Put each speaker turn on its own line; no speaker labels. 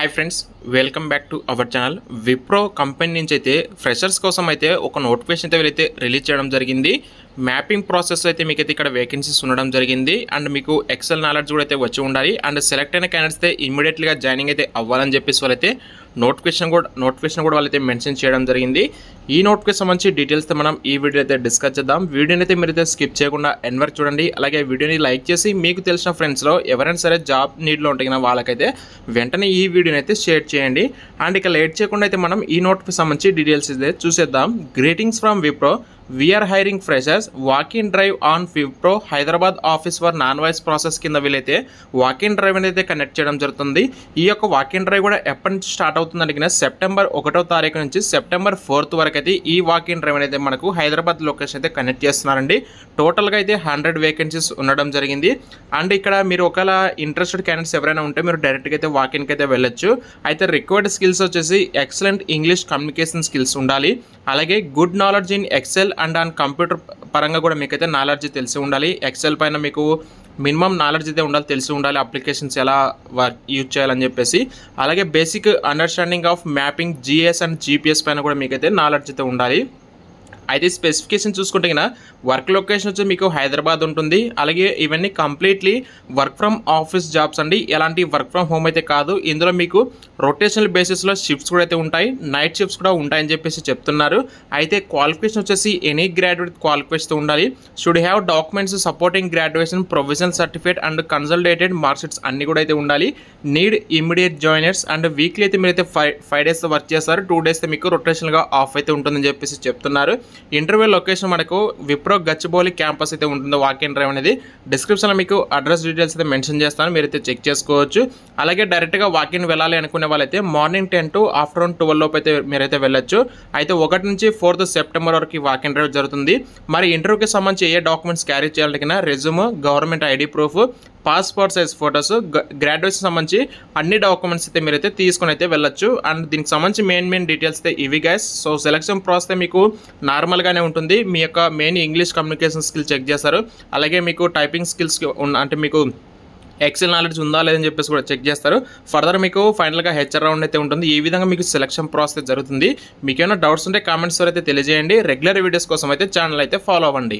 Hi friends, welcome back to our channel. Wipro company నుంచి అయితే freshers కోసం అయితే ఒక నోటిఫికేషన్ అయితే వీళ్ళైతే రిలీజ్ చేయడం జరిగింది. మ్యాపింగ్ ప్రాసెస్ అయితే మీకైతే ఇక్కడ వేకెన్సీస్ ఉండడం జరిగింది. అండ్ మీకు ఎక్సెల్ నాలెడ్జ్ కూడా అయితే వచ్చి ఉండాలి. అండ్ సెలెక్ట్ అయిన క్యాండిడేట్స్ అయితే ఇమీడియట్గా జాయినింగ్ అయితే అవ్వాలని చెప్పేసి వాళ్ళైతే నోటిఫికేషన్ కూడా వాళ్ళైతే మెన్షన్ చేయడం జరిగింది. ఈ నోటిఫికేషన్ సంబంధించి డీటెయిల్స్ మనం ఈ వీడియో అయితే డిస్కస్ చేద్దాం. వీడియోని అయితే మీరైతే స్కిప్ చేయకుండా ఎండ్ వరకు చూడండి. అలాగే వీడియోని లైక్ చేసి మీకు తెలిసిన ఫ్రెండ్స్లో ఎవరైనా సరే జాబ్ నీడ్లో ఉంటే వాళ్ళకైతే వెంటనే ఈ వీడియోని అయితే షేర్ చేయండి. అండ్ ఇక లేట్ చేయకుండా అయితే మనం ఈ నోటిఫికేషన్ సంబంధించి డీటెయిల్స్ అయితే చూసేద్దాం. Greetings from Wipro, we're hiring freshers, walk in drive on Wipro Hyderabad office for non voice process కింద వీళ్ళైతే వాక్ ఇన్ డ్రైవ్ అనేది కనెక్ట్ చేయడం జరుగుతుంది. ఈ యొక్క వాక్ ఇన్ డ్రైవ్ కూడా ఎప్పటి నుంచి స్టార్ట్ అవుతుంది అడిగిన సెప్టెంబర్ 1వ తారీఖు నుంచి సెప్టెంబర్ 4th వరకు అయితే ఈ వాక్ ఇన్ డ్రైవ్ అనేది మనకు హైదరాబాద్ లొకేషన్ అయితే కనెక్ట్ చేస్తున్నారండి. టోటల్గా అయితే 100 వేకెన్సీస్ ఉండడం జరిగింది. అండ్ ఇక్కడ మీరు ఒకవేళ ఇంట్రెస్టెడ్ క్యాండిడేట్స్ ఎవరైనా ఉంటే మీరు డైరెక్ట్గా అయితే వాక్ ఇన్కి అయితే వెళ్ళొచ్చు. అయితే రిక్వైర్డ్ స్కిల్స్ వచ్చేసి ఎక్సలెంట్ ఇంగ్లీష్ కమ్యూనికేషన్ స్కిల్స్ ఉండాలి. అలాగే good knowledge in Excel and on computer పరంగా కూడా మీకైతే నాలెడ్జ్ తెలిసి ఉండాలి. ఎక్సెల్ పైన మీకు మినిమం నాలెడ్జ్ అయితే ఉండాలి, తెలిసి ఉండాలి, అప్లికేషన్స్ ఎలా యూజ్ చేయాలని చెప్పేసి. అలాగే basic understanding of mapping, GS and GPS పైన కూడా మీకైతే నాలెడ్జ్ అయితే ఉండాలి. అయితే స్పెసిఫికేషన్ చూసుకుంటే కన్నా వర్క్ లొకేషన్ వచ్చి మీకు హైదరాబాద్ ఉంటుంది. అలాగే ఇవన్నీ completely work from office jobs అండి, ఎలాంటి వర్క్ ఫ్రమ్ హోమ్ అయితే కాదు. ఇందులో మీకు రొటేషనల్ బేసిస్లో షిఫ్ట్స్ కూడా అయితే ఉంటాయి, నైట్ షిఫ్ట్స్ కూడా ఉంటాయని చెప్పేసి చెప్తున్నారు. అయితే క్వాలిఫికేషన్ వచ్చేసి ఎనీ గ్రాడ్యుయేట్ క్వాలిఫికేషన్ ఉండాలి. Should have documents supporting graduation, provisional certificate and consolidated మార్క్షీట్స్ అన్ని కూడా అయితే ఉండాలి. Need immediate joiners and weekly అయితే మీరైతే 5 days వర్క్ చేస్తారు, 2 days మీకు రొటేషనల్గా ఆఫ్ అయితే ఉంటుందని చెప్పేసి చెప్తున్నారు. ఇంటర్వ్యూ లొకేషన్ మనకు విప్రో గచ్చిబౌలి క్యాంపస్ అయితే ఉంటుందో వాక్ ఇన్ డ్రైవ్ అనేది డిస్క్రిప్షన్లో మీకు అడ్రస్ డీటెయిల్స్ అయితే మెన్షన్ చేస్తాను, మీరైతే చెక్ చేసుకోవచ్చు. అలాగే డైరెక్ట్గా వాక్ ఇన్ వెళ్ళాలి అనుకునే వాళ్ళైతే మార్నింగ్ 10 to ఆఫ్టర్నూన్ 12 లోపు అయితే మీరైతే వెళ్ళొచ్చు. అయితే 1 నుంచి 4th సెప్టెంబర్ వరకు వాక్ ఇన్ డ్రైవ్ జరుగుతుంది. మరి ఇంటర్వ్యూకి సంబంధించి ఏ డాక్యుమెంట్స్ క్యారీ చేయాలన్నా resume, government ID proof, passport size photos, graduation సంబంధించి అన్ని డాక్యుమెంట్స్ అయితే మీరైతే తీసుకుని అయితే వెళ్ళొచ్చు. అండ్ దీనికి సంబంధించి మెయిన్ డీటెయిల్స్ అయితే ఇవి గైస్. సో సెలక్షన్ ప్రాసెస్ మీకు నార్మల్గానే ఉంటుంది. మీ యొక్క main English communication skill check చేస్తారు. అలాగే మీకు టైపింగ్ స్కిల్స్ అంటే మీకు ఎక్సెల్ నాలెడ్జ్ ఉందా లేదని చెప్పేసి కూడా చెక్ చేస్తారు. ఫర్దర్ మీకు ఫైనల్గా హెచ్ఆర్ రౌండ్ అయితే ఉంటుంది. ఈ విధంగా మీకు సెలక్షన్ ప్రాసెస్ జరుగుతుంది. మీకు ఏమైనా డౌట్స్ ఉంటే కామెంట్స్ అయితే తెలియజేయండి. రెగ్యులర్ వీడియోస్ కోసం అయితే ఛానల్ అయితే ఫాలో అవ్వండి.